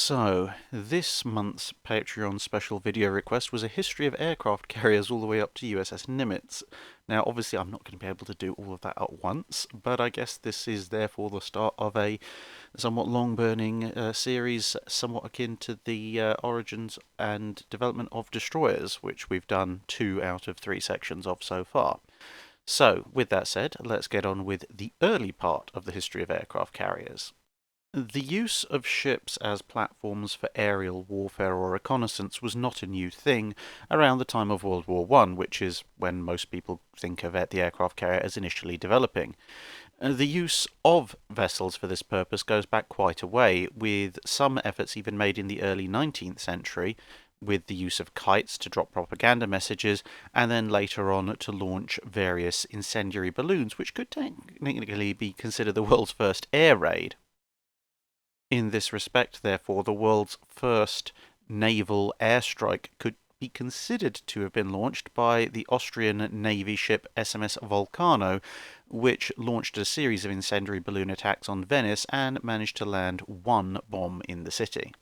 So, this month's Patreon special video request was a history of aircraft carriers all the way up to USS Nimitz. Now, obviously, I'm not going to be able to do all of that at once, but I guess this is therefore the start of a somewhat long-burning series, somewhat akin to the origins and development of destroyers, which we've done 2 out of 3 sections of so far. So, with that said, let's get on with the early part of the history of aircraft carriers. The use of ships as platforms for aerial warfare or reconnaissance was not a new thing around the time of World War I, which is when most people think of the aircraft carrier as initially developing. The use of vessels for this purpose goes back quite a way, with some efforts even made in the early 19th century, with the use of kites to drop propaganda messages, and then later on to launch various incendiary balloons, which could technically be considered the world's first air raid. In this respect, therefore, the world's first naval airstrike could be considered to have been launched by the Austrian Navy ship SMS Volcano, which launched a series of incendiary balloon attacks on Venice and managed to land one bomb in the city.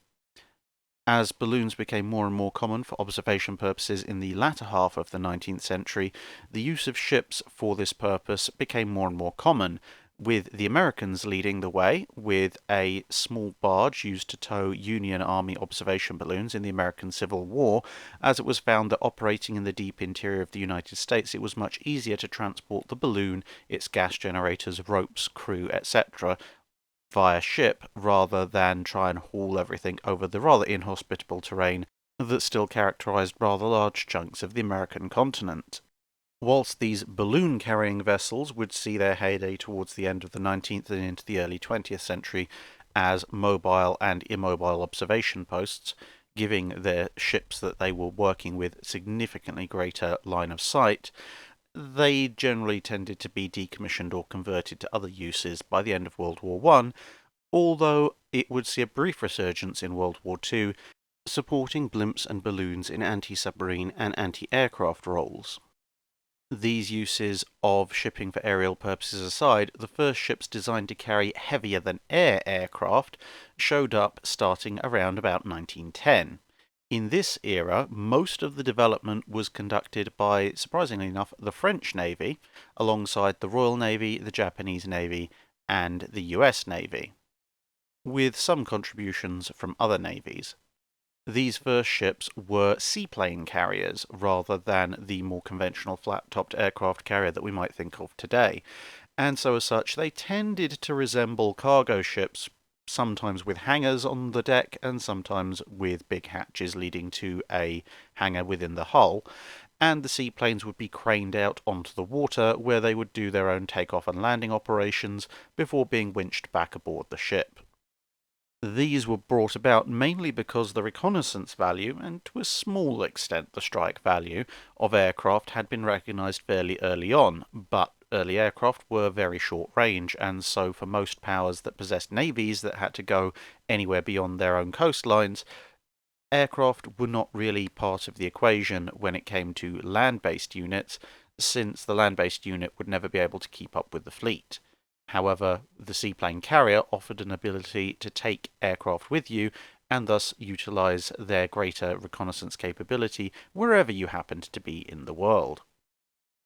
As balloons became more and more common for observation purposes in the latter half of the 19th century, the use of ships for this purpose became more and more common, with the Americans leading the way with a small barge used to tow Union Army observation balloons in the American Civil War, as it was found that operating in the deep interior of the United States it was much easier to transport the balloon, its gas generators, ropes, crew, etc., via ship rather than try and haul everything over the rather inhospitable terrain that still characterized rather large chunks of the American continent. Whilst these balloon-carrying vessels would see their heyday towards the end of the 19th and into the early 20th century as mobile and immobile observation posts, giving their ships that they were working with significantly greater line of sight, they generally tended to be decommissioned or converted to other uses by the end of World War I, although it would see a brief resurgence in World War II, supporting blimps and balloons in anti-submarine and anti-aircraft roles. These uses of shipping for aerial purposes aside, the first ships designed to carry heavier-than-air aircraft showed up starting around about 1910. In this era, most of the development was conducted by, surprisingly enough, the French Navy, alongside the Royal Navy, the Japanese Navy, and the US Navy, with some contributions from other navies. These first ships were seaplane carriers rather than the more conventional flat-topped aircraft carrier that we might think of today, and so as such they tended to resemble cargo ships, sometimes with hangars on the deck and sometimes with big hatches leading to a hangar within the hull, and the seaplanes would be craned out onto the water where they would do their own takeoff and landing operations before being winched back aboard the ship. These were brought about mainly because the reconnaissance value, and to a small extent the strike value, of aircraft had been recognised fairly early on, but early aircraft were very short range, and so for most powers that possessed navies that had to go anywhere beyond their own coastlines, aircraft were not really part of the equation when it came to land-based units, since the land-based unit would never be able to keep up with the fleet. However, the seaplane carrier offered an ability to take aircraft with you and thus utilize their greater reconnaissance capability wherever you happened to be in the world.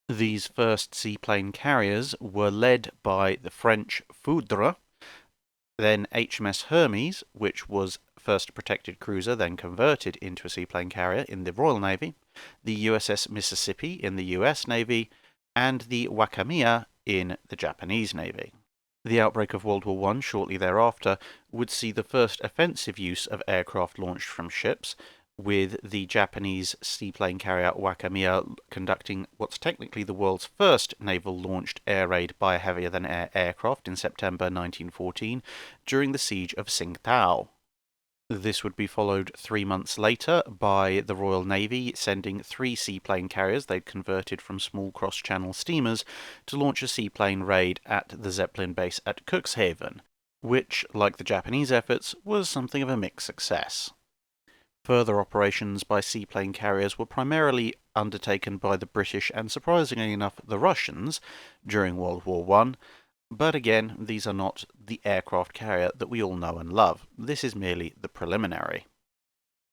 These first seaplane carriers were led by the French Foudre, then HMS Hermes, which was first a protected cruiser, then converted into a seaplane carrier in the Royal Navy, the USS Mississippi in the US Navy, and the Wakamiya in the Japanese Navy. The outbreak of World War I shortly thereafter would see the first offensive use of aircraft launched from ships, with the Japanese seaplane carrier Wakamiya conducting what's technically the world's first naval-launched air raid by a heavier-than-air aircraft in September 1914 during the siege of Tsingtao. This would be followed 3 months later by the Royal Navy sending 3 seaplane carriers they'd converted from small cross-channel steamers to launch a seaplane raid at the Zeppelin base at Cuxhaven, which, like the Japanese efforts, was something of a mixed success. Further operations by seaplane carriers were primarily undertaken by the British and, surprisingly enough, the Russians during World War I, But again, these are not the aircraft carrier that we all know and love. This is merely the preliminary.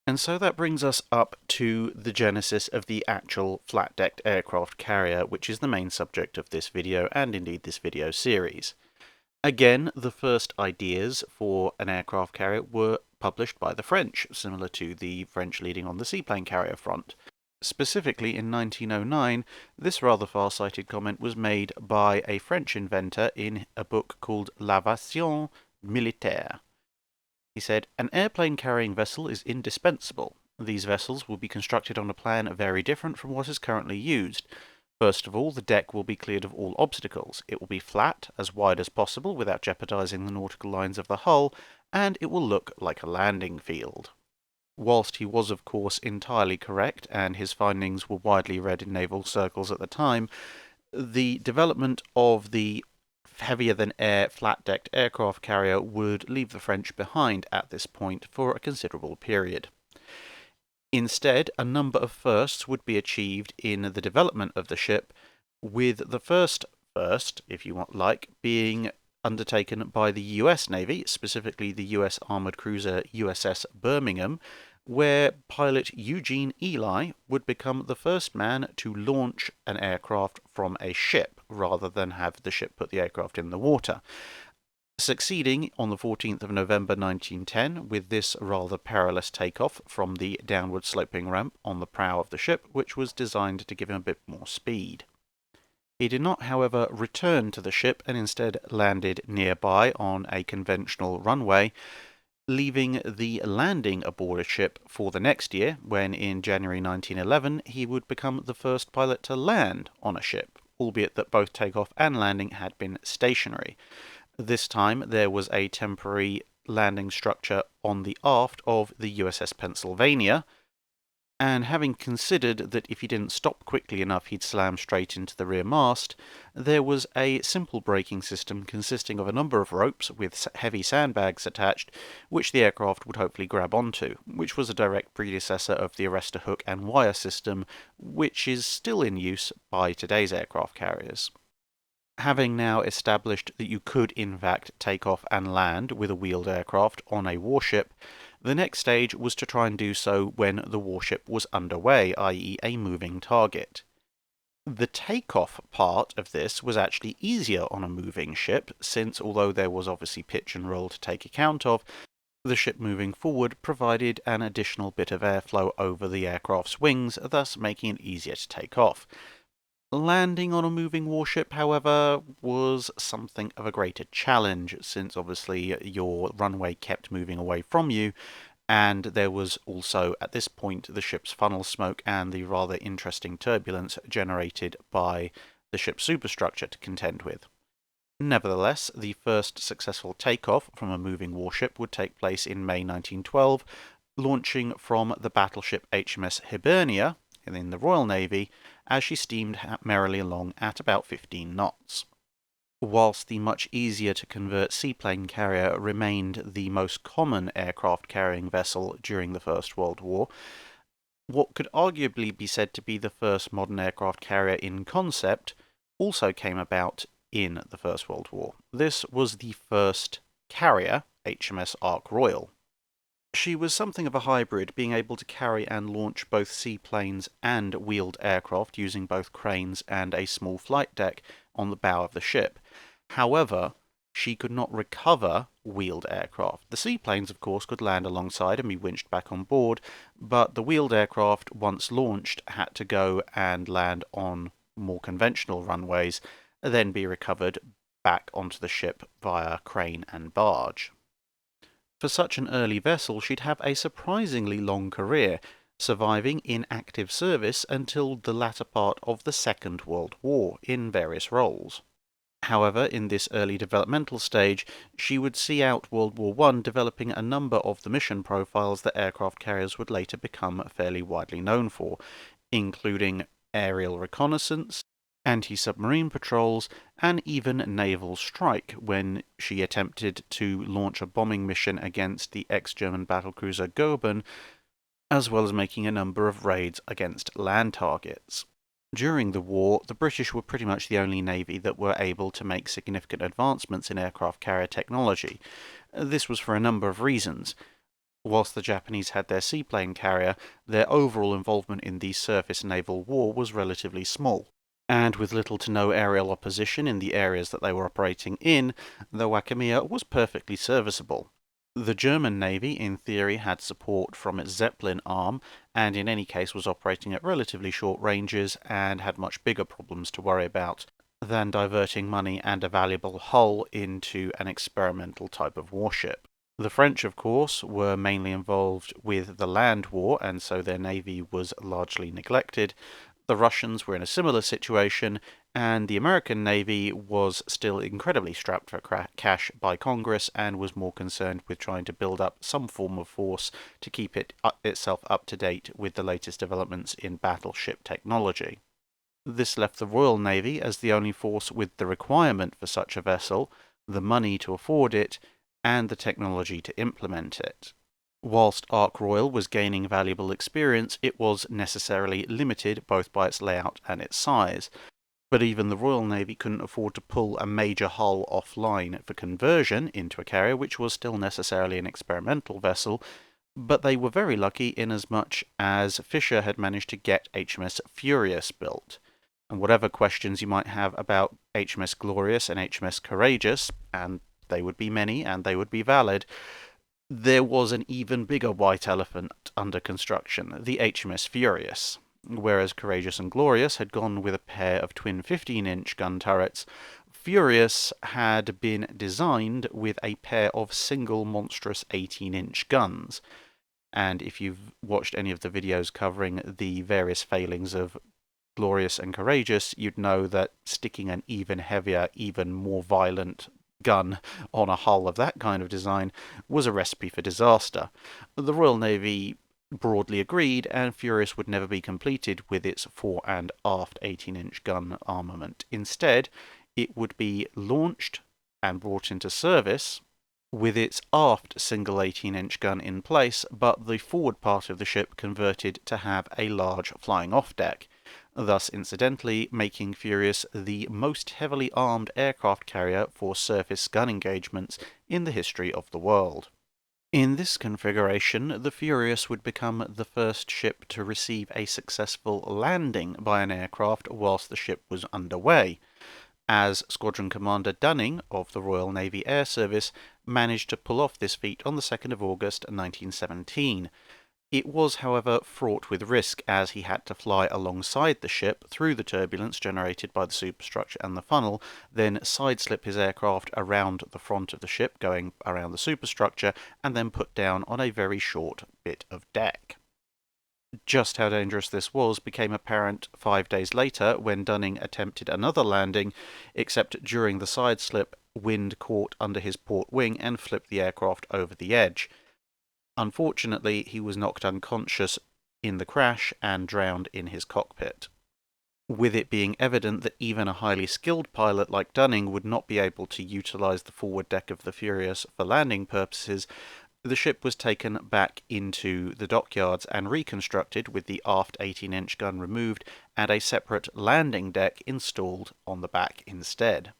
And so that brings us up to the genesis of the actual flat-decked aircraft carrier, which is the main subject of this video and indeed this video series. Again, the first ideas for an aircraft carrier were published by the French, similar to the French leading on the seaplane carrier front. Specifically in 1909, this rather far-sighted comment was made by a French inventor in a book called L'Aviation Militaire. He said, "An airplane carrying vessel is indispensable. These vessels will be constructed on a plan very different from what is currently used. First of all, the deck will be cleared of all obstacles. It will be flat, as wide as possible without jeopardizing the nautical lines of the hull, and it will look like a landing field." Whilst he was of course entirely correct, and his findings were widely read in naval circles at the time, the development of the heavier-than-air flat-decked aircraft carrier would leave the French behind at this point for a considerable period. Instead, a number of firsts would be achieved in the development of the ship, with the first, if you like, being undertaken by the US Navy, specifically the US armored cruiser USS Birmingham, where pilot Eugene Ely would become the first man to launch an aircraft from a ship, rather than have the ship put the aircraft in the water, succeeding on the 14th of November 1910 with this rather perilous takeoff from the downward sloping ramp on the prow of the ship, which was designed to give him a bit more speed. He did not, however, return to the ship and instead landed nearby on a conventional runway, leaving the landing aboard a ship for the next year, when in January 1911 he would become the first pilot to land on a ship, albeit that both takeoff and landing had been stationary. This time there was a temporary landing structure on the aft of the USS Pennsylvania, and having considered that if he didn't stop quickly enough he'd slam straight into the rear mast, there was a simple braking system consisting of a number of ropes with heavy sandbags attached, which the aircraft would hopefully grab onto, which was a direct predecessor of the arrestor hook and wire system, which is still in use by today's aircraft carriers. Having now established that you could in fact take off and land with a wheeled aircraft on a warship, the next stage was to try and do so when the warship was underway, i.e. a moving target. The takeoff part of this was actually easier on a moving ship, since although there was obviously pitch and roll to take account of, the ship moving forward provided an additional bit of airflow over the aircraft's wings, thus making it easier to take off. Landing on a moving warship, however, was something of a greater challenge, since obviously your runway kept moving away from you, and there was also, at this point, the ship's funnel smoke and the rather interesting turbulence generated by the ship's superstructure to contend with. Nevertheless, the first successful takeoff from a moving warship would take place in May 1912, launching from the battleship HMS Hibernia in the Royal Navy, as she steamed merrily along at about 15 knots. Whilst the much easier to convert seaplane carrier remained the most common aircraft carrying vessel during the First World War, what could arguably be said to be the first modern aircraft carrier in concept also came about in the First World War. This was the first carrier, HMS Ark Royal. She was something of a hybrid, being able to carry and launch both seaplanes and wheeled aircraft using both cranes and a small flight deck on the bow of the ship. However, she could not recover wheeled aircraft. The seaplanes, of course, could land alongside and be winched back on board, but the wheeled aircraft, once launched, had to go and land on more conventional runways, then be recovered back onto the ship via crane and barge. For such an early vessel, she'd have a surprisingly long career, surviving in active service until the latter part of the Second World War in various roles. However, in this early developmental stage, she would see out World War I, developing a number of the mission profiles that aircraft carriers would later become fairly widely known for, including aerial reconnaissance, anti-submarine patrols, and even naval strike when she attempted to launch a bombing mission against the ex-German battlecruiser Goeben, as well as making a number of raids against land targets. During the war, the British were pretty much the only navy that were able to make significant advancements in aircraft carrier technology. This was for a number of reasons. Whilst the Japanese had their seaplane carrier, their overall involvement in the surface naval war was relatively small. And with little to no aerial opposition in the areas that they were operating in, the Wakamiya was perfectly serviceable. The German Navy, in theory, had support from its Zeppelin arm, and in any case was operating at relatively short ranges and had much bigger problems to worry about than diverting money and a valuable hull into an experimental type of warship. The French, of course, were mainly involved with the land war, and so their navy was largely neglected. The Russians were in a similar situation, and the American Navy was still incredibly strapped for cash by Congress and was more concerned with trying to build up some form of force to keep itself up to date with the latest developments in battleship technology. This left the Royal Navy as the only force with the requirement for such a vessel, the money to afford it, and the technology to implement it. Whilst Ark Royal was gaining valuable experience, it was necessarily limited both by its layout and its size. But even the Royal Navy couldn't afford to pull a major hull offline for conversion into a carrier, which was still necessarily an experimental vessel. But they were very lucky inasmuch as Fisher had managed to get HMS Furious built. And whatever questions you might have about HMS Glorious and HMS Courageous, and they would be many and they would be valid, there was an even bigger white elephant under construction, the HMS Furious. Whereas Courageous and Glorious had gone with a pair of twin 15-inch gun turrets, Furious had been designed with a pair of single monstrous 18-inch guns. And if you've watched any of the videos covering the various failings of Glorious and Courageous, you'd know that sticking an even heavier, even more violent gun on a hull of that kind of design was a recipe for disaster. The Royal Navy broadly agreed, and Furious would never be completed with its fore and aft 18-inch gun armament. Instead, it would be launched and brought into service with its aft single 18-inch gun in place, but the forward part of the ship converted to have a large flying-off deck, thus incidentally making Furious the most heavily armed aircraft carrier for surface gun engagements in the history of the world. In this configuration, the Furious would become the first ship to receive a successful landing by an aircraft whilst the ship was underway, as Squadron Commander Dunning of the Royal Navy Air Service managed to pull off this feat on the 2nd of August 1917. It was, however, fraught with risk, as he had to fly alongside the ship through the turbulence generated by the superstructure and the funnel, then sideslip his aircraft around the front of the ship, going around the superstructure, and then put down on a very short bit of deck. Just how dangerous this was became apparent 5 days later when Dunning attempted another landing, except during the sideslip, wind caught under his port wing and flipped the aircraft over the edge. Unfortunately, he was knocked unconscious in the crash and drowned in his cockpit. With it being evident that even a highly skilled pilot like Dunning would not be able to utilize the forward deck of the Furious for landing purposes, the ship was taken back into the dockyards and reconstructed with the aft 18-inch gun removed and a separate landing deck installed on the back instead.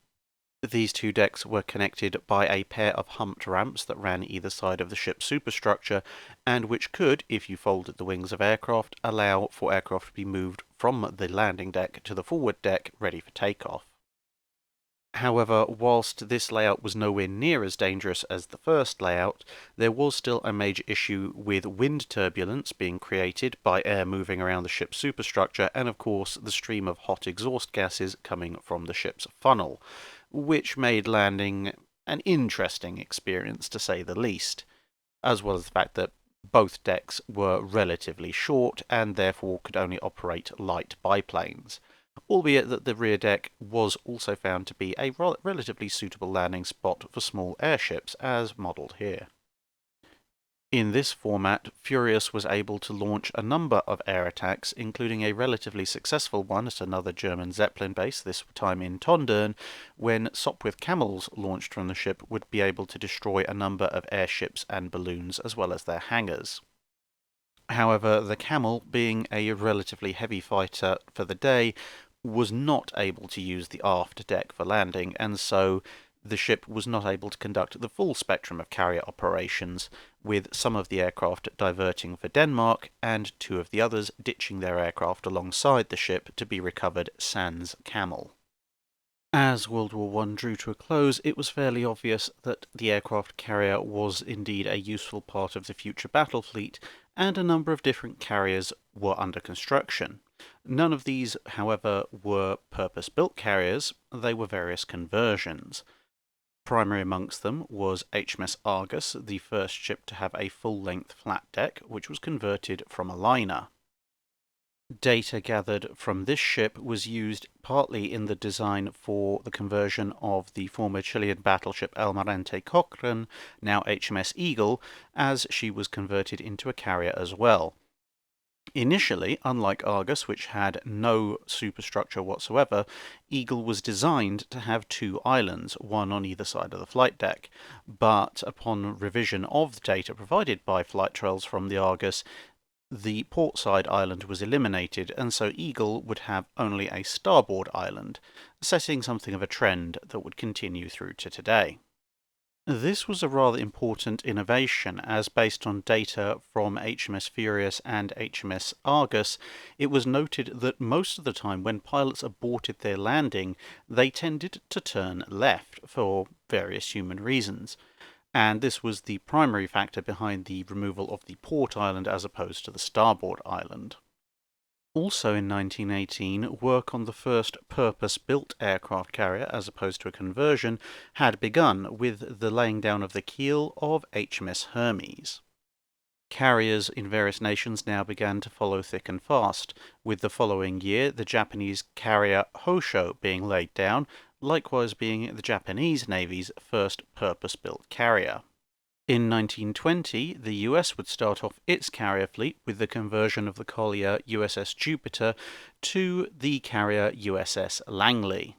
These two decks were connected by a pair of humped ramps that ran either side of the ship's superstructure, and which could, if you folded the wings of aircraft, allow for aircraft to be moved from the landing deck to the forward deck ready for takeoff. However, whilst this layout was nowhere near as dangerous as the first layout, there was still a major issue with wind turbulence being created by air moving around the ship's superstructure, and of course the stream of hot exhaust gases coming from the ship's funnel, which made landing an interesting experience to say the least, as well as the fact that both decks were relatively short and therefore could only operate light biplanes, albeit that the rear deck was also found to be a relatively suitable landing spot for small airships, as modelled here. In this format, Furious was able to launch a number of air attacks, including a relatively successful one at another German Zeppelin base, this time in Tondern, when Sopwith Camels launched from the ship would be able to destroy a number of airships and balloons, as well as their hangars. However, the Camel, being a relatively heavy fighter for the day, was not able to use the aft deck for landing, and so the ship was not able to conduct the full spectrum of carrier operations, with some of the aircraft diverting for Denmark and two of the others ditching their aircraft alongside the ship to be recovered sans Camel. As World War I drew to a close, it was fairly obvious that the aircraft carrier was indeed a useful part of the future battle fleet, and a number of different carriers were under construction. None of these, however, were purpose-built carriers, they were various conversions. Primary amongst them was HMS Argus, the first ship to have a full-length flat deck, which was converted from a liner. Data gathered from this ship was used partly in the design for the conversion of the former Chilean battleship Almirante Cochrane, now HMS Eagle, as she was converted into a carrier as well. Initially, unlike Argus, which had no superstructure whatsoever, Eagle was designed to have two islands, one on either side of the flight deck. But upon revision of the data provided by flight trails from the Argus, the portside island was eliminated, and so Eagle would have only a starboard island, setting something of a trend that would continue through to today. This was a rather important innovation, as based on data from HMS Furious and HMS Argus, it was noted that most of the time when pilots aborted their landing, they tended to turn left for various human reasons. And this was the primary factor behind the removal of the port island as opposed to the starboard island. Also in 1918, work on the first purpose-built aircraft carrier, as opposed to a conversion, had begun with the laying down of the keel of HMS Hermes. Carriers in various nations now began to follow thick and fast, with the following year the Japanese carrier Hosho being laid down, likewise being the Japanese Navy's first purpose-built carrier. In 1920, the US would start off its carrier fleet with the conversion of the collier USS Jupiter to the carrier USS Langley.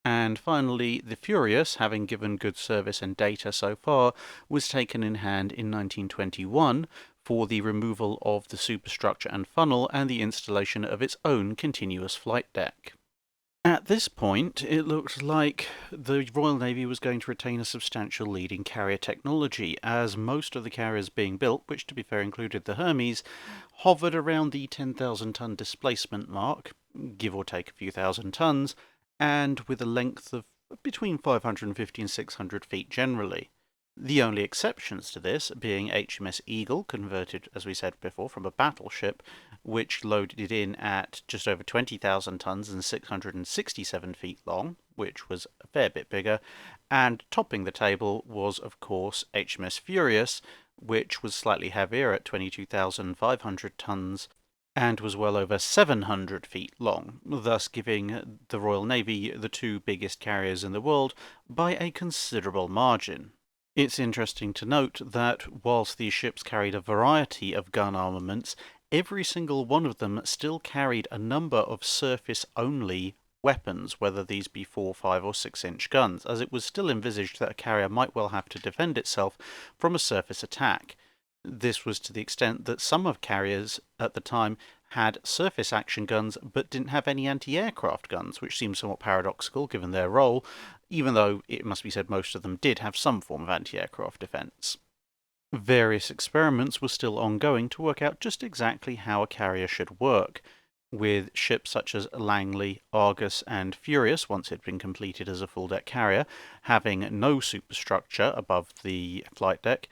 And finally, the Furious, having given good service and data so far, was taken in hand in 1921 for the removal of the superstructure and funnel and the installation of its own continuous flight deck. At this point, it looked like the Royal Navy was going to retain a substantial lead in carrier technology, as most of the carriers being built, which to be fair included the Hermes, hovered around the 10,000-ton displacement mark, give or take a few thousand tons, and with a length of between 550 and 600 feet generally. The only exceptions to this being HMS Eagle, converted, as we said before, from a battleship, which loaded in at just over 20,000 tons and 667 feet long, which was a fair bit bigger, and topping the table was, of course, HMS Furious, which was slightly heavier at 22,500 tons and was well over 700 feet long, thus giving the Royal Navy the two biggest carriers in the world by a considerable margin. It's interesting to note that whilst these ships carried a variety of gun armaments, every single one of them still carried a number of surface-only weapons, whether these be 4, 5 or 6-inch guns, as it was still envisaged that a carrier might well have to defend itself from a surface attack. This was to the extent that some of carriers at the time had surface action guns but didn't have any anti-aircraft guns, which seems somewhat paradoxical given their role, even though it must be said most of them did have some form of anti-aircraft defense. Various experiments were still ongoing to work out just exactly how a carrier should work, with ships such as Langley, Argus, and Furious, once it had been completed as a full-deck carrier, having no superstructure above the flight deck,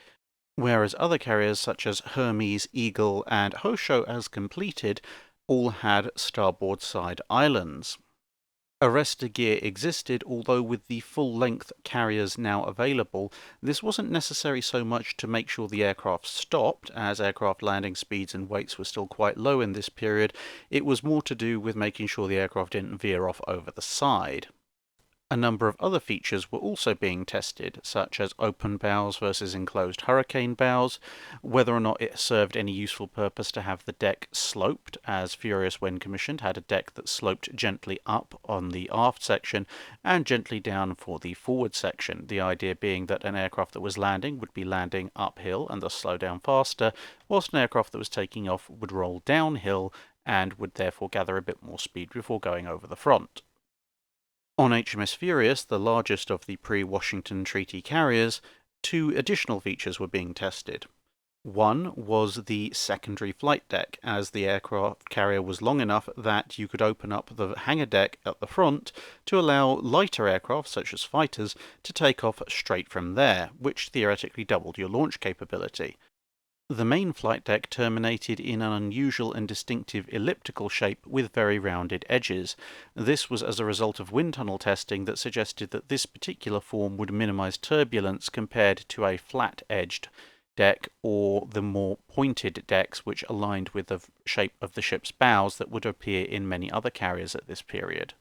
whereas other carriers such as Hermes, Eagle, and Hosho, as completed, all had starboard side islands. Arrestor gear existed, although with the full-length carriers now available, this wasn't necessary so much to make sure the aircraft stopped, as aircraft landing speeds and weights were still quite low in this period. It was more to do with making sure the aircraft didn't veer off over the side. A number of other features were also being tested, such as open bows versus enclosed hurricane bows, whether or not it served any useful purpose to have the deck sloped, as Furious, when commissioned, had a deck that sloped gently up on the aft section and gently down for the forward section, the idea being that an aircraft that was landing would be landing uphill and thus slow down faster, whilst an aircraft that was taking off would roll downhill and would therefore gather a bit more speed before going over the front. On HMS Furious, the largest of the pre-Washington Treaty carriers, two additional features were being tested. One was the secondary flight deck, as the aircraft carrier was long enough that you could open up the hangar deck at the front to allow lighter aircraft, such as fighters, to take off straight from there, which theoretically doubled your launch capability. The main flight deck terminated in an unusual and distinctive elliptical shape with very rounded edges. This was as a result of wind tunnel testing that suggested that this particular form would minimize turbulence compared to a flat-edged deck or the more pointed decks which aligned with the shape of the ship's bows that would appear in many other carriers at this period.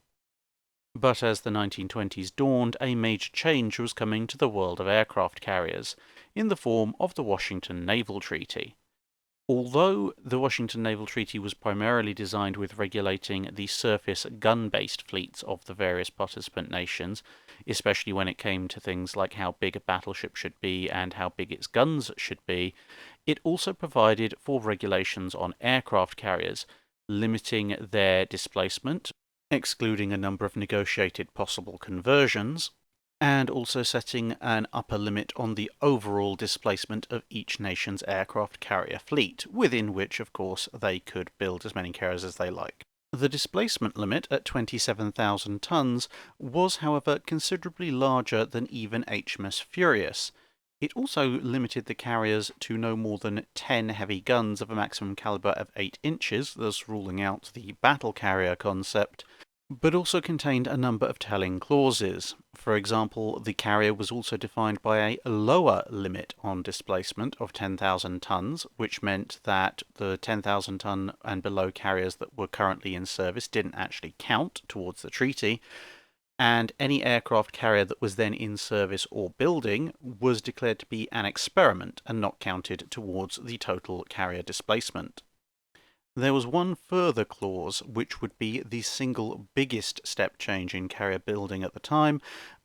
But as the 1920s dawned, a major change was coming to the world of aircraft carriers, in the form of the Washington Naval Treaty. Although the Washington Naval Treaty was primarily designed with regulating the surface gun-based fleets of the various participant nations, especially when it came to things like how big a battleship should be and how big its guns should be, it also provided for regulations on aircraft carriers, limiting their displacement, excluding a number of negotiated possible conversions, and also setting an upper limit on the overall displacement of each nation's aircraft carrier fleet, within which, of course, they could build as many carriers as they like. The displacement limit at 27,000 tons was, however, considerably larger than even HMS Furious. It also limited the carriers to no more than 10 heavy guns of a maximum caliber of 8 inches, thus ruling out the battle carrier concept, but also contained a number of telling clauses. For example, the carrier was also defined by a lower limit on displacement of 10,000 tons, which meant that the 10,000 ton and below carriers that were currently in service didn't actually count towards the treaty, and any aircraft carrier that was then in service or building was declared to be an experiment and not counted towards the total carrier displacement. There was one further clause which would be the single biggest step change in carrier building at the time,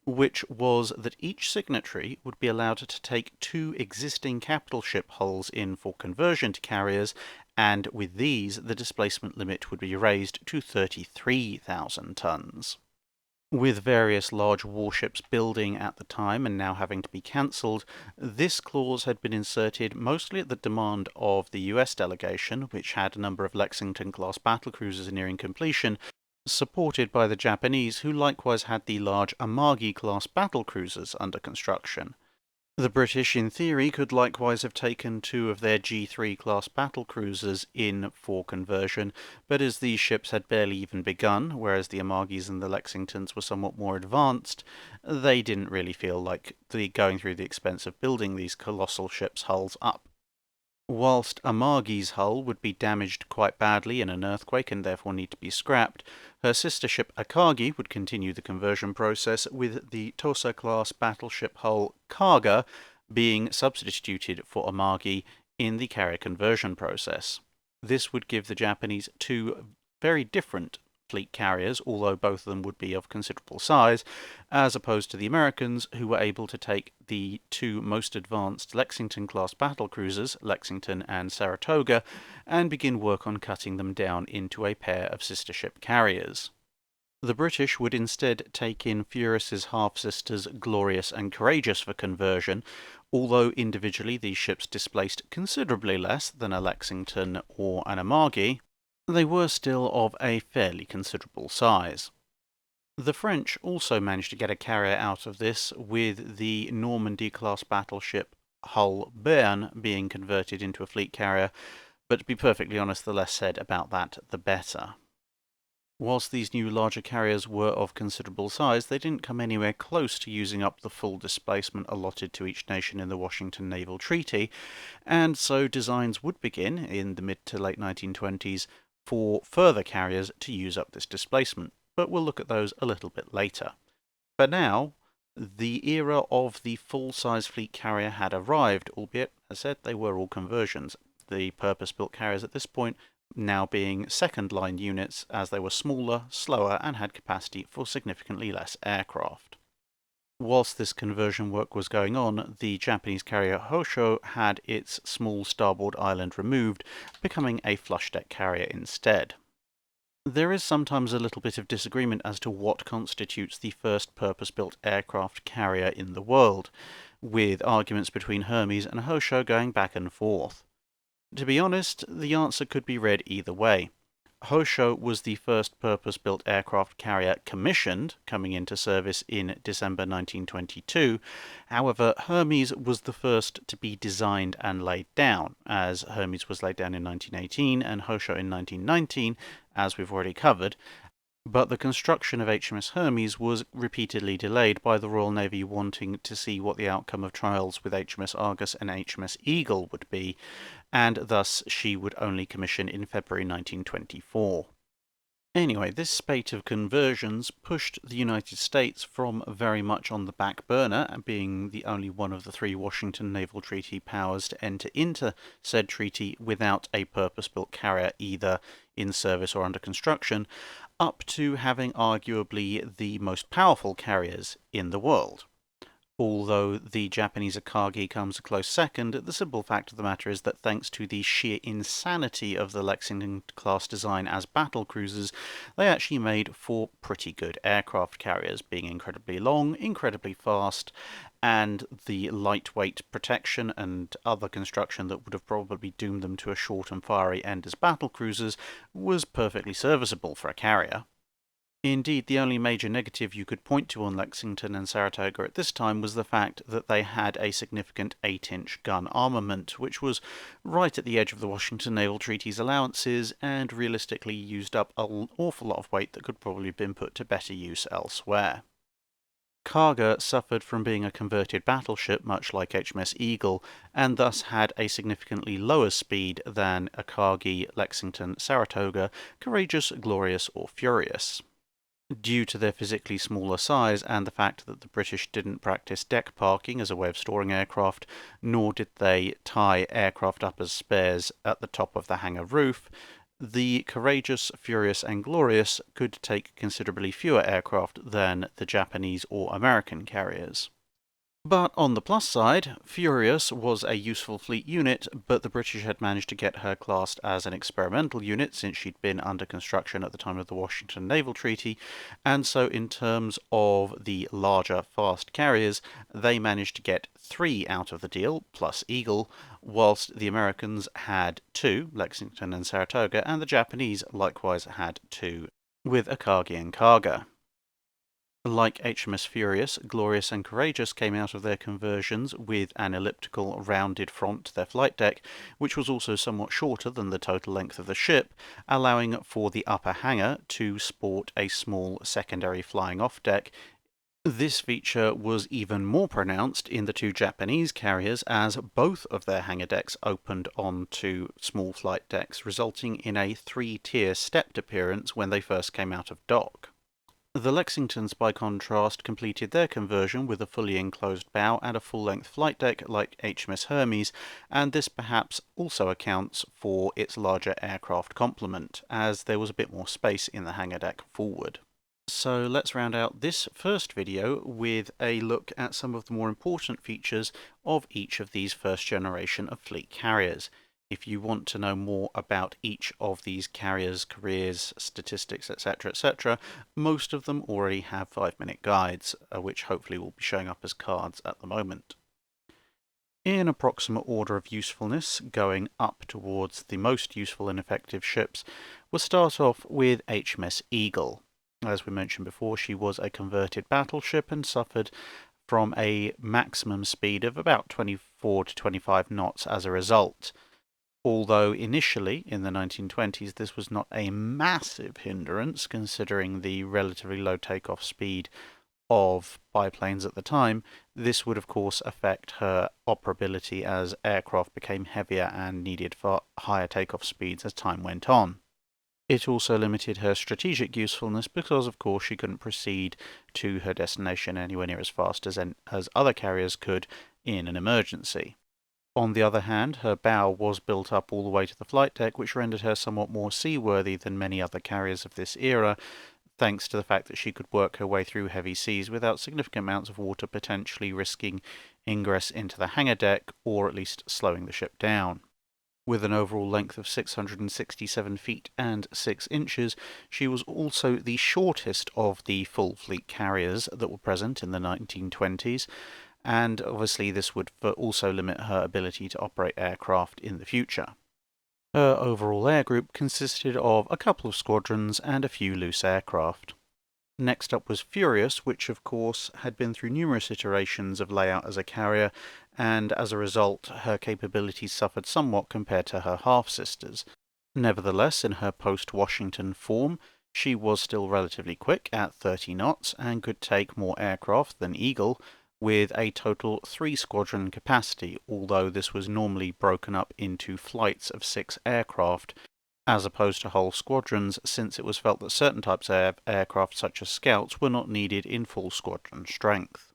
which was that each signatory would be allowed to take two existing capital ship hulls in for conversion to carriers, and with these the displacement limit would be raised to 33,000 tons. With various large warships building at the time and now having to be cancelled, this clause had been inserted mostly at the demand of the US delegation, which had a number of Lexington-class battlecruisers nearing completion, supported by the Japanese, who likewise had the large Amagi-class battlecruisers under construction. The British, in theory, could likewise have taken two of their G3-class battlecruisers in for conversion, but as these ships had barely even begun, whereas the Amagis and the Lexingtons were somewhat more advanced, they didn't really feel like going through the expense of building these colossal ships' hulls up. Whilst Amagi's hull would be damaged quite badly in an earthquake and therefore need to be scrapped, her sister ship Akagi would continue the conversion process, with the Tosa-class battleship hull Kaga being substituted for Amagi in the carrier conversion process. This would give the Japanese two very different fleet carriers, although both of them would be of considerable size, as opposed to the Americans, who were able to take the two most advanced Lexington-class battlecruisers, Lexington and Saratoga, and begin work on cutting them down into a pair of sister ship carriers. The British would instead take in Furious's half-sisters Glorious and Courageous for conversion, although individually these ships displaced considerably less than a Lexington or an Amagi, they were still of a fairly considerable size. The French also managed to get a carrier out of this, with the Normandy-class battleship hull Béarn being converted into a fleet carrier, but to be perfectly honest, the less said about that, the better. Whilst these new larger carriers were of considerable size, they didn't come anywhere close to using up the full displacement allotted to each nation in the Washington Naval Treaty, and so designs would begin, in the mid to late 1920s, for further carriers to use up this displacement, but we'll look at those a little bit later. But now, the era of the full-size fleet carrier had arrived, albeit, as I said, they were all conversions. The purpose-built carriers at this point now being second-line units, as they were smaller, slower, and had capacity for significantly less aircraft. Whilst this conversion work was going on, the Japanese carrier Hosho had its small starboard island removed, becoming a flush-deck carrier instead. There is sometimes a little bit of disagreement as to what constitutes the first purpose-built aircraft carrier in the world, with arguments between Hermes and Hosho going back and forth. To be honest, the answer could be read either way. Hosho was the first purpose-built aircraft carrier commissioned, coming into service in December 1922. However, Hermes was the first to be designed and laid down, as Hermes was laid down in 1918 and Hosho in 1919, as we've already covered. But the construction of HMS Hermes was repeatedly delayed by the Royal Navy wanting to see what the outcome of trials with HMS Argus and HMS Eagle would be, and thus she would only commission in February 1924. Anyway, this spate of conversions pushed the United States from very much on the back burner, being the only one of the three Washington Naval Treaty powers to enter into said treaty without a purpose-built carrier either in service or under construction, up to having arguably the most powerful carriers in the world. Although the Japanese Akagi comes a close second, the simple fact of the matter is that thanks to the sheer insanity of the Lexington-class design as battle cruisers, they actually made for pretty good aircraft carriers, being incredibly long, incredibly fast, and the lightweight protection and other construction that would have probably doomed them to a short and fiery end as battle cruisers was perfectly serviceable for a carrier. Indeed, the only major negative you could point to on Lexington and Saratoga at this time was the fact that they had a significant 8-inch gun armament, which was right at the edge of the Washington Naval Treaty's allowances and realistically used up an awful lot of weight that could probably have been put to better use elsewhere. Kaga suffered from being a converted battleship, much like HMS Eagle, and thus had a significantly lower speed than Akagi, Lexington, Saratoga, Courageous, Glorious, or Furious. Due to their physically smaller size and the fact that the British didn't practice deck parking as a way of storing aircraft, nor did they tie aircraft up as spares at the top of the hangar roof, the Courageous, Furious, and Glorious could take considerably fewer aircraft than the Japanese or American carriers. But on the plus side, Furious was a useful fleet unit, but the British had managed to get her classed as an experimental unit since she'd been under construction at the time of the Washington Naval Treaty, and so in terms of the larger, fast carriers, they managed to get 3 out of the deal, plus Eagle, whilst the Americans had 2, Lexington and Saratoga, and the Japanese likewise had 2, with Akagi and Kaga. Like HMS Furious, Glorious and Courageous came out of their conversions with an elliptical rounded front to their flight deck, which was also somewhat shorter than the total length of the ship, allowing for the upper hangar to sport a small secondary flying off deck. This feature was even more pronounced in the 2 Japanese carriers, as both of their hangar decks opened onto small flight decks, resulting in a 3-tier stepped appearance when they first came out of dock. The Lexingtons, by contrast, completed their conversion with a fully enclosed bow and a full-length flight deck like HMS Hermes, and this perhaps also accounts for its larger aircraft complement, as there was a bit more space in the hangar deck forward. So let's round out this first video with a look at some of the more important features of each of these first generation of fleet carriers. If you want to know more about each of these carriers' careers, statistics, etc., most of them already have 5-minute guides, which hopefully will be showing up as cards at the moment. In approximate order of usefulness, going up towards the most useful and effective ships, we'll start off with HMS Eagle. As we mentioned before, she was a converted battleship and suffered from a maximum speed of about 24 to 25 knots as a result. Although initially, in the 1920s, this was not a massive hindrance, considering the relatively low takeoff speed of biplanes at the time, this would of course affect her operability as aircraft became heavier and needed far higher takeoff speeds as time went on. It also limited her strategic usefulness because, of course, she couldn't proceed to her destination anywhere near as fast as other carriers could in an emergency. On the other hand, her bow was built up all the way to the flight deck, which rendered her somewhat more seaworthy than many other carriers of this era, thanks to the fact that she could work her way through heavy seas without significant amounts of water potentially risking ingress into the hangar deck, or at least slowing the ship down. With an overall length of 667 feet and 6 inches, she was also the shortest of the full fleet carriers that were present in the 1920s, and obviously this would also limit her ability to operate aircraft in the future. Her overall air group consisted of a couple of squadrons and a few loose aircraft. Next up was Furious, which of course had been through numerous iterations of layout as a carrier, and as a result her capabilities suffered somewhat compared to her half-sisters. Nevertheless, in her post-Washington form, she was still relatively quick at 30 knots and could take more aircraft than Eagle, with a total 3-squadron capacity, although this was normally broken up into flights of 6 aircraft, as opposed to whole squadrons, since it was felt that certain types of aircraft such as Scouts were not needed in full squadron strength.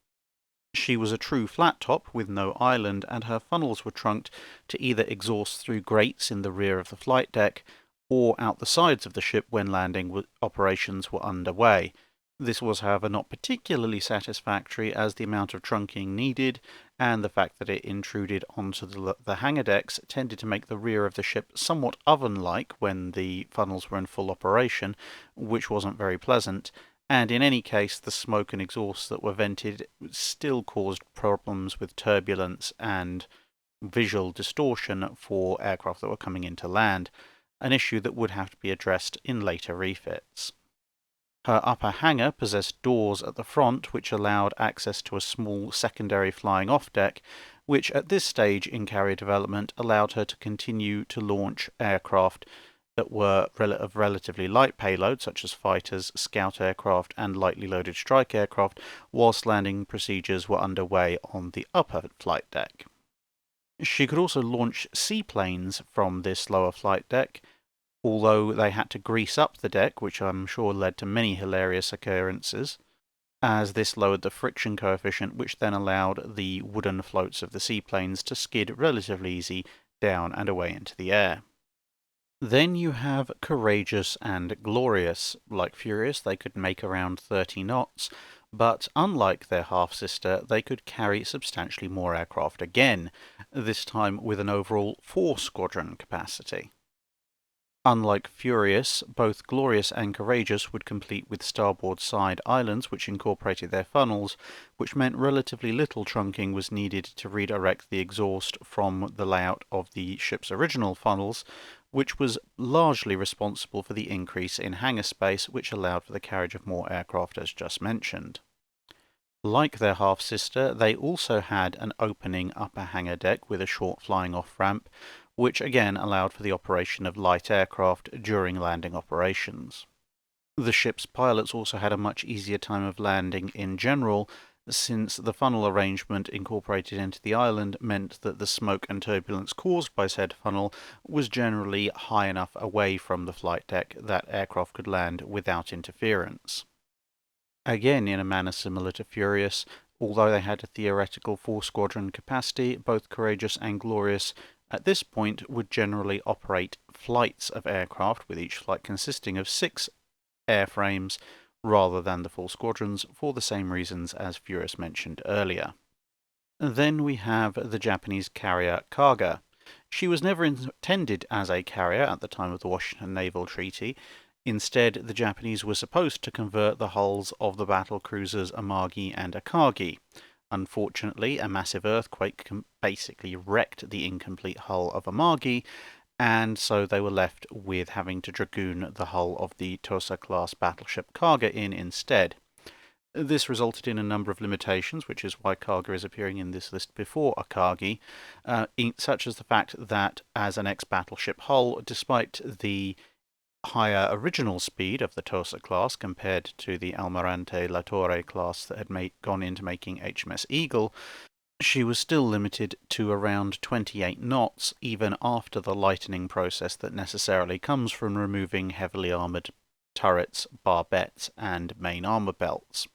She was a true flat top with no island, and her funnels were trunked to either exhaust through grates in the rear of the flight deck or out the sides of the ship when landing operations were underway. This was, however, not particularly satisfactory, as the amount of trunking needed and the fact that it intruded onto the hangar decks tended to make the rear of the ship somewhat oven-like when the funnels were in full operation, which wasn't very pleasant, and in any case the smoke and exhaust that were vented still caused problems with turbulence and visual distortion for aircraft that were coming into land, an issue that would have to be addressed in later refits. Her upper hangar possessed doors at the front which allowed access to a small secondary flying-off deck, which at this stage in carrier development allowed her to continue to launch aircraft that were of relatively light payload, such as fighters, scout aircraft, and lightly loaded strike aircraft, whilst landing procedures were underway on the upper flight deck. She could also launch seaplanes from this lower flight deck, although they had to grease up the deck, which I'm sure led to many hilarious occurrences, as this lowered the friction coefficient, which then allowed the wooden floats of the seaplanes to skid relatively easy down and away into the air. Then you have Courageous and Glorious. Like Furious, they could make around 30 knots, but unlike their half-sister, they could carry substantially more aircraft again, this time with an overall 4-squadron capacity. Unlike Furious, both Glorious and Courageous would complete with starboard side islands which incorporated their funnels, which meant relatively little trunking was needed to redirect the exhaust from the layout of the ship's original funnels, which was largely responsible for the increase in hangar space, which allowed for the carriage of more aircraft as just mentioned. Like their half-sister, they also had an opening upper hangar deck with a short flying-off ramp, which again allowed for the operation of light aircraft during landing operations. The ship's pilots also had a much easier time of landing in general, since the funnel arrangement incorporated into the island meant that the smoke and turbulence caused by said funnel was generally high enough away from the flight deck that aircraft could land without interference. Again, in a manner similar to Furious, although they had a theoretical 4-squadron capacity, both Courageous and Glorious at this point would generally operate flights of aircraft, with each flight consisting of 6 airframes rather than the full squadrons, for the same reasons as Furious mentioned earlier. Then we have the Japanese carrier Kaga. She was never intended as a carrier at the time of the Washington Naval Treaty. Instead, the Japanese were supposed to convert the hulls of the battle cruisers Amagi and Akagi. Unfortunately, a massive earthquake basically wrecked the incomplete hull of Amagi, and so they were left with having to dragoon the hull of the Tosa-class battleship Kaga in instead. This resulted in a number of limitations, which is why Kaga is appearing in this list before Akagi, such as the fact that as an ex-battleship hull, despite the higher original speed of the Tosa class compared to the Almirante La Torre class that had gone into making HMS Eagle, She was still limited to around 28 knots, even after the lightening process that necessarily comes from removing heavily armoured turrets, barbettes, and main armour belts.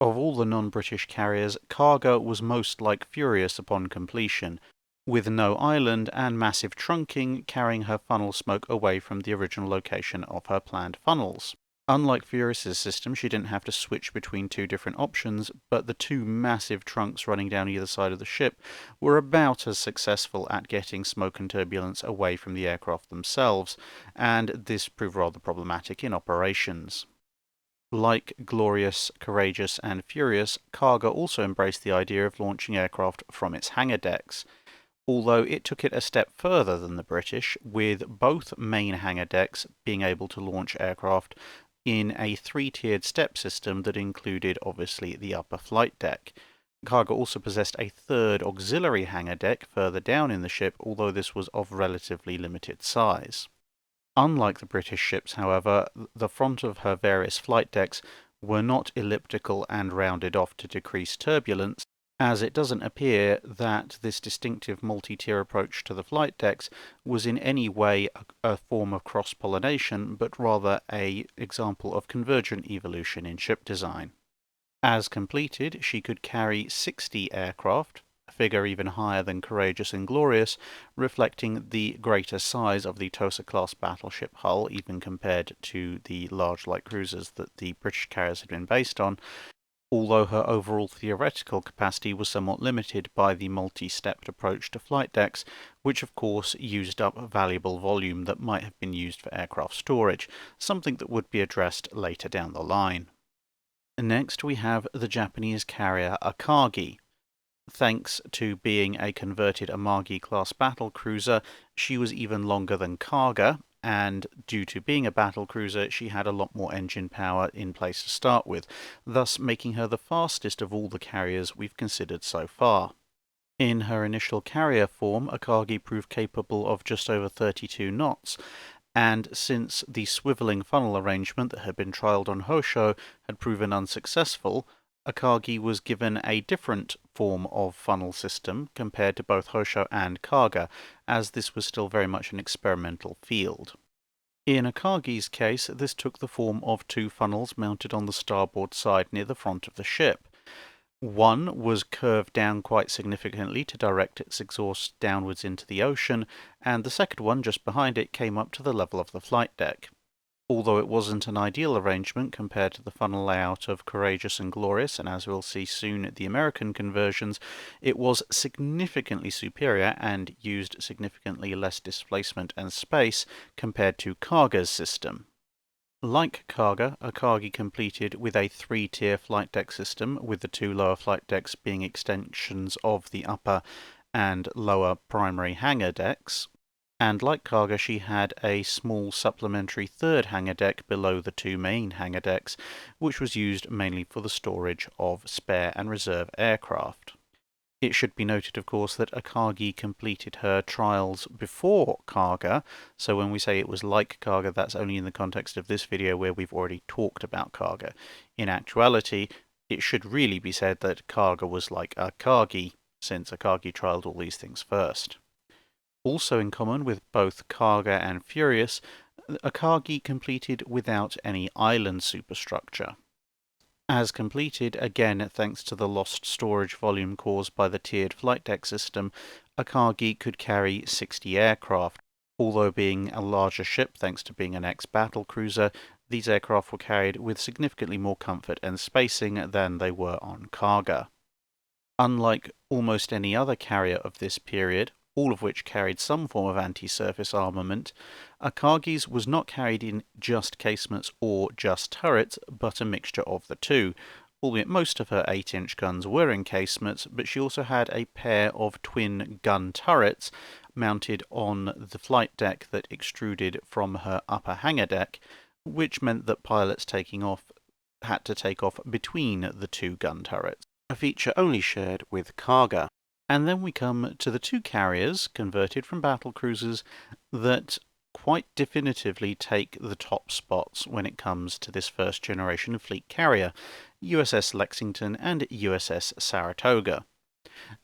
Of all the non-British carriers, Kaga was most like Furious upon completion, with no island and massive trunking carrying her funnel smoke away from the original location of her planned funnels. Unlike Furious's system, she didn't have to switch between two different options, but the two massive trunks running down either side of the ship were about as successful at getting smoke and turbulence away from the aircraft themselves, and this proved rather problematic in operations. Like Glorious, Courageous, and Furious, Kaga also embraced the idea of launching aircraft from its hangar decks, although it took it a step further than the British, with both main hangar decks being able to launch aircraft in a three-tiered step system that included, obviously, the upper flight deck. Kaga also possessed a third auxiliary hangar deck further down in the ship, although this was of relatively limited size. Unlike the British ships, however, the front of her various flight decks were not elliptical and rounded off to decrease turbulence, as it doesn't appear that this distinctive multi-tier approach to the flight decks was in any way a form of cross-pollination, but rather an example of convergent evolution in ship design. As completed, she could carry 60 aircraft, a figure even higher than Courageous and Glorious, reflecting the greater size of the Tosa-class battleship hull, even compared to the large light cruisers that the British carriers had been based on, although her overall theoretical capacity was somewhat limited by the multi-stepped approach to flight decks, which of course used up valuable volume that might have been used for aircraft storage, something that would be addressed later down the line. Next we have the Japanese carrier Akagi. Thanks to being a converted Amagi-class battlecruiser, she was even longer than Kaga, and due to being a battlecruiser, she had a lot more engine power in place to start with, thus making her the fastest of all the carriers we've considered so far. In her initial carrier form, Akagi proved capable of just over 32 knots, and since the swivelling funnel arrangement that had been trialled on Hosho had proven unsuccessful, Akagi was given a different form of funnel system compared to both Hosho and Kaga, as this was still very much an experimental field. In Akagi's case, this took the form of two funnels mounted on the starboard side near the front of the ship. One was curved down quite significantly to direct its exhaust downwards into the ocean, and the second one, just behind it, came up to the level of the flight deck. Although it wasn't an ideal arrangement compared to the funnel layout of Courageous and Glorious, and as we'll see soon, the American conversions, it was significantly superior and used significantly less displacement and space compared to Kaga's system. Like Kaga, Akagi completed with a three-tier flight deck system, with the two lower flight decks being extensions of the upper and lower primary hangar decks. And like Kaga, she had a small supplementary third hangar deck below the two main hangar decks, which was used mainly for the storage of spare and reserve aircraft. It should be noted, of course, that Akagi completed her trials before Kaga, so when we say it was like Kaga, that's only in the context of this video where we've already talked about Kaga. In actuality, it should really be said that Kaga was like Akagi, since Akagi trialed all these things first. Also in common with both Kaga and Furious, Akagi completed without any island superstructure. As completed, again thanks to the lost storage volume caused by the tiered flight deck system, Akagi could carry 60 aircraft. Although being a larger ship thanks to being an ex-battlecruiser, these aircraft were carried with significantly more comfort and spacing than they were on Kaga. Unlike almost any other carrier of this period, all of which carried some form of anti-surface armament, Akagi's was not carried in just casemates or just turrets, but a mixture of the two, albeit most of her 8-inch guns were in casemates, but she also had a pair of twin gun turrets mounted on the flight deck that extruded from her upper hangar deck, which meant that pilots taking off had to take off between the two gun turrets, a feature only shared with Kaga. And then we come to the two carriers, converted from battlecruisers, that quite definitively take the top spots when it comes to this first generation of fleet carrier, USS Lexington and USS Saratoga.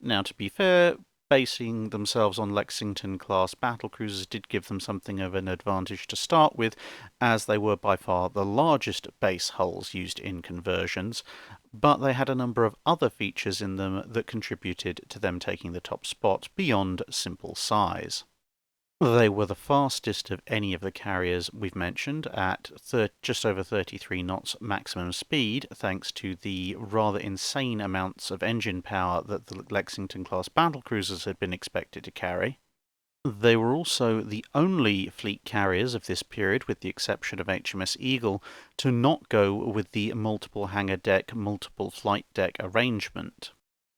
Now, to be fair, basing themselves on Lexington-class battlecruisers did give them something of an advantage to start with, as they were by far the largest base hulls used in conversions, but they had a number of other features in them that contributed to them taking the top spot beyond simple size. They were the fastest of any of the carriers we've mentioned at just over 33 knots maximum speed, thanks to the rather insane amounts of engine power that the Lexington-class battlecruisers had been expected to carry. They were also the only fleet carriers of this period, with the exception of HMS Eagle, to not go with the multiple hangar deck, multiple flight deck arrangement.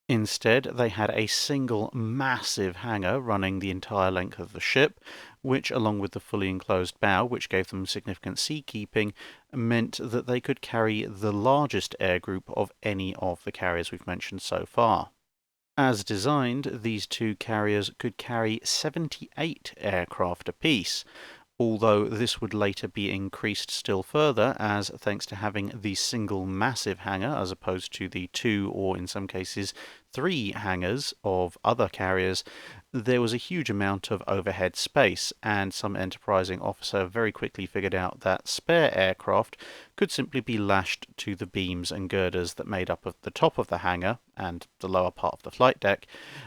Instead, they had a single massive hangar running the entire length of the ship, which, along with the fully enclosed bow, which gave them significant seakeeping, meant that they could carry the largest air group of any of the carriers we've mentioned so far. As designed, these two carriers could carry 78 aircraft apiece, although this would later be increased still further, as thanks to having the single massive hangar as opposed to the two, or in some cases three, hangars of other carriers, there was a huge amount of overhead space, and some enterprising officer very quickly figured out that spare aircraft could simply be lashed to the beams and girders that made up of the top of the hangar and the lower part of the flight deck,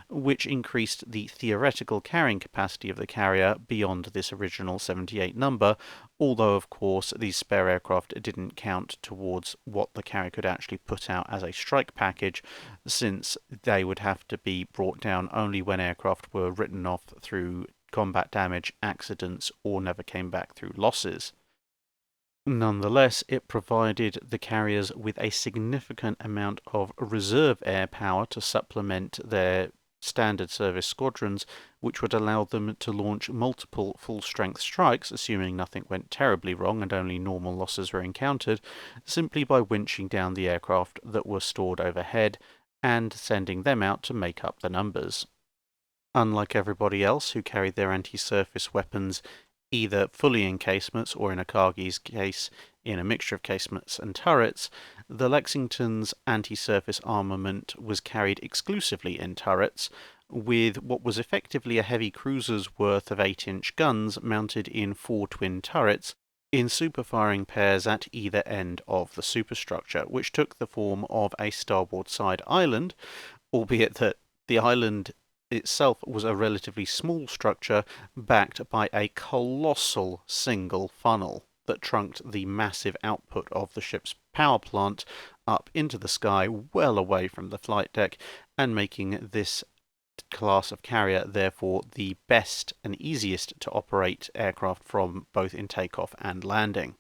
which increased the theoretical carrying capacity of the carrier beyond this original 78 number, although of course these spare aircraft didn't count towards what the carrier could actually put out as a strike package, since they would have to be brought down only when aircraft were written off through combat damage, accidents, or never came back through losses. Nonetheless, it provided the carriers with a significant amount of reserve air power to supplement their standard service squadrons, which would allow them to launch multiple full-strength strikes, assuming nothing went terribly wrong and only normal losses were encountered, simply by winching down the aircraft that were stored overhead and sending them out to make up the numbers. Unlike everybody else who carried their anti-surface weapons either fully in casemates or, in Akagi's case, in a mixture of casemates and turrets, the Lexington's anti-surface armament was carried exclusively in turrets, with what was effectively a heavy cruiser's worth of 8-inch guns mounted in 4 twin turrets in superfiring pairs at either end of the superstructure, which took the form of a starboard side island, albeit that the island itself was a relatively small structure backed by a colossal single funnel that trunked the massive output of the ship's power plant up into the sky, well away from the flight deck, and making this class of carrier therefore the best and easiest to operate aircraft from, both in takeoff and landing.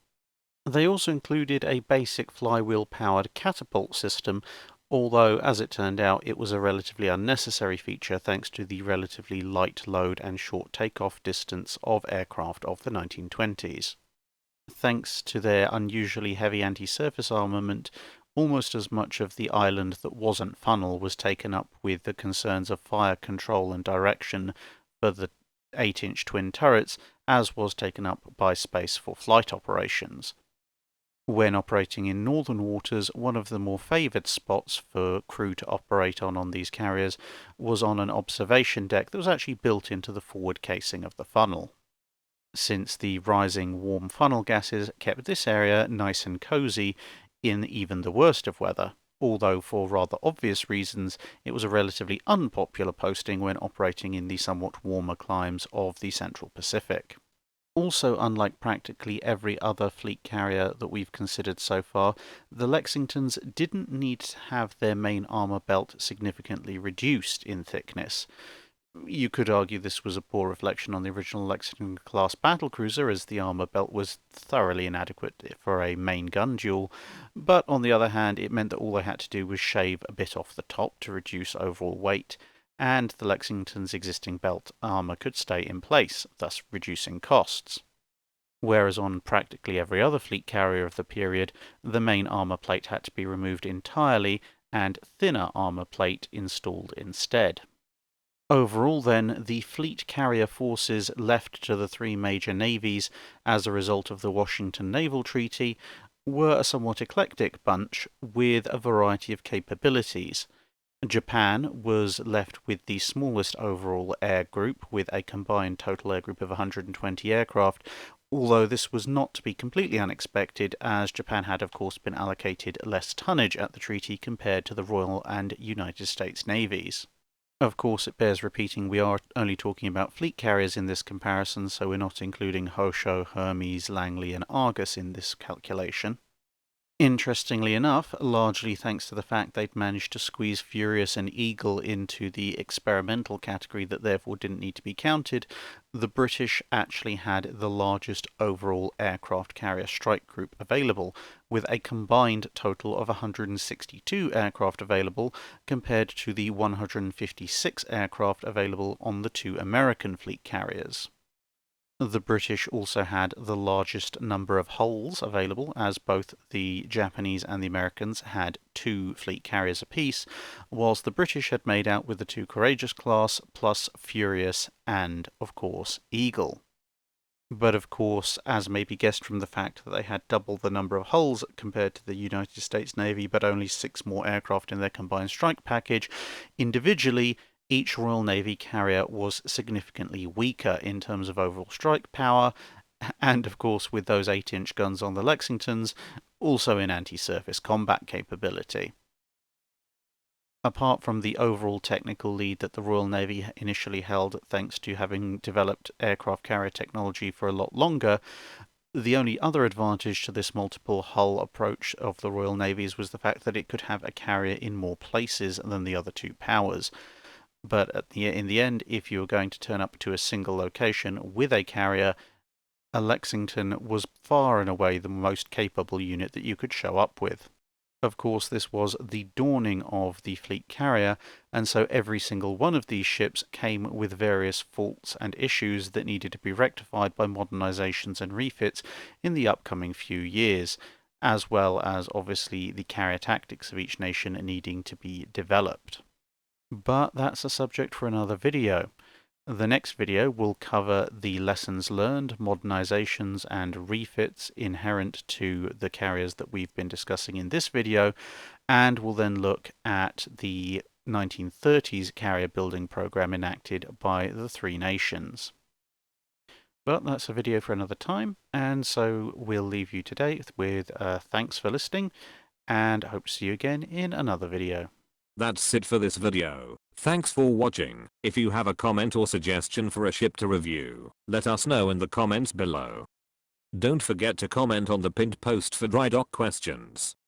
They also included a basic flywheel-powered catapult system, although, as it turned out, it was a relatively unnecessary feature thanks to the relatively light load and short takeoff distance of aircraft of the 1920s. Thanks to their unusually heavy anti-surface armament, almost as much of the island that wasn't funnel was taken up with the concerns of fire control and direction for the 8-inch twin turrets, as was taken up by space for flight operations. When operating in northern waters, one of the more favoured spots for crew to operate on these carriers was on an observation deck that was actually built into the forward casing of the funnel, since the rising warm funnel gases kept this area nice and cosy in even the worst of weather, although for rather obvious reasons it was a relatively unpopular posting when operating in the somewhat warmer climes of the Central Pacific. Also, unlike practically every other fleet carrier that we've considered so far, the Lexingtons didn't need to have their main armour belt significantly reduced in thickness. You could argue this was a poor reflection on the original Lexington-class battlecruiser, as the armour belt was thoroughly inadequate for a main gun duel, but on the other hand it meant that all they had to do was shave a bit off the top to reduce overall weight, and the Lexington's existing belt armour could stay in place, thus reducing costs. Whereas on practically every other fleet carrier of the period, the main armour plate had to be removed entirely and thinner armour plate installed instead. Overall then, the fleet carrier forces left to the three major navies as a result of the Washington Naval Treaty were a somewhat eclectic bunch with a variety of capabilities. Japan was left with the smallest overall air group, with a combined total air group of 120 aircraft, although this was not to be completely unexpected, as Japan had of course been allocated less tonnage at the treaty compared to the Royal and United States navies. Of course, it bears repeating we are only talking about fleet carriers in this comparison, so we're not including Hosho, Hermes, Langley, and Argus in this calculation. Interestingly enough, largely thanks to the fact they'd managed to squeeze Furious and Eagle into the experimental category that therefore didn't need to be counted, the British actually had the largest overall aircraft carrier strike group available, with a combined total of 162 aircraft available compared to the 156 aircraft available on the two American fleet carriers. The British also had the largest number of hulls available, as both the Japanese and the Americans had 2 fleet carriers apiece, whilst the British had made out with the 2 Courageous class, plus Furious and, of course, Eagle. But of course, as may be guessed from the fact that they had double the number of hulls compared to the United States Navy, but only 6 more aircraft in their combined strike package, individually each Royal Navy carrier was significantly weaker in terms of overall strike power, and of course with those 8-inch guns on the Lexingtons, also in anti-surface combat capability. Apart from the overall technical lead that the Royal Navy initially held thanks to having developed aircraft carrier technology for a lot longer, the only other advantage to this multiple hull approach of the Royal Navy's was the fact that it could have a carrier in more places than the other 2 powers. But in the end, if you were going to turn up to a single location with a carrier, a Lexington was far and away the most capable unit that you could show up with. Of course, this was the dawning of the fleet carrier, and so every single one of these ships came with various faults and issues that needed to be rectified by modernizations and refits in the upcoming few years, as well as obviously the carrier tactics of each nation needing to be developed. But that's a subject for another video. The next video will cover the lessons learned, modernizations, and refits inherent to the carriers that we've been discussing in this video, and we'll then look at the 1930s carrier building program enacted by the 3 nations. But that's a video for another time, and so we'll leave you today with thanks for listening, and I hope to see you again in another video. That's it for this video. Thanks for watching. If you have a comment or suggestion for a ship to review, let us know in the comments below. Don't forget to comment on the pinned post for dry dock questions.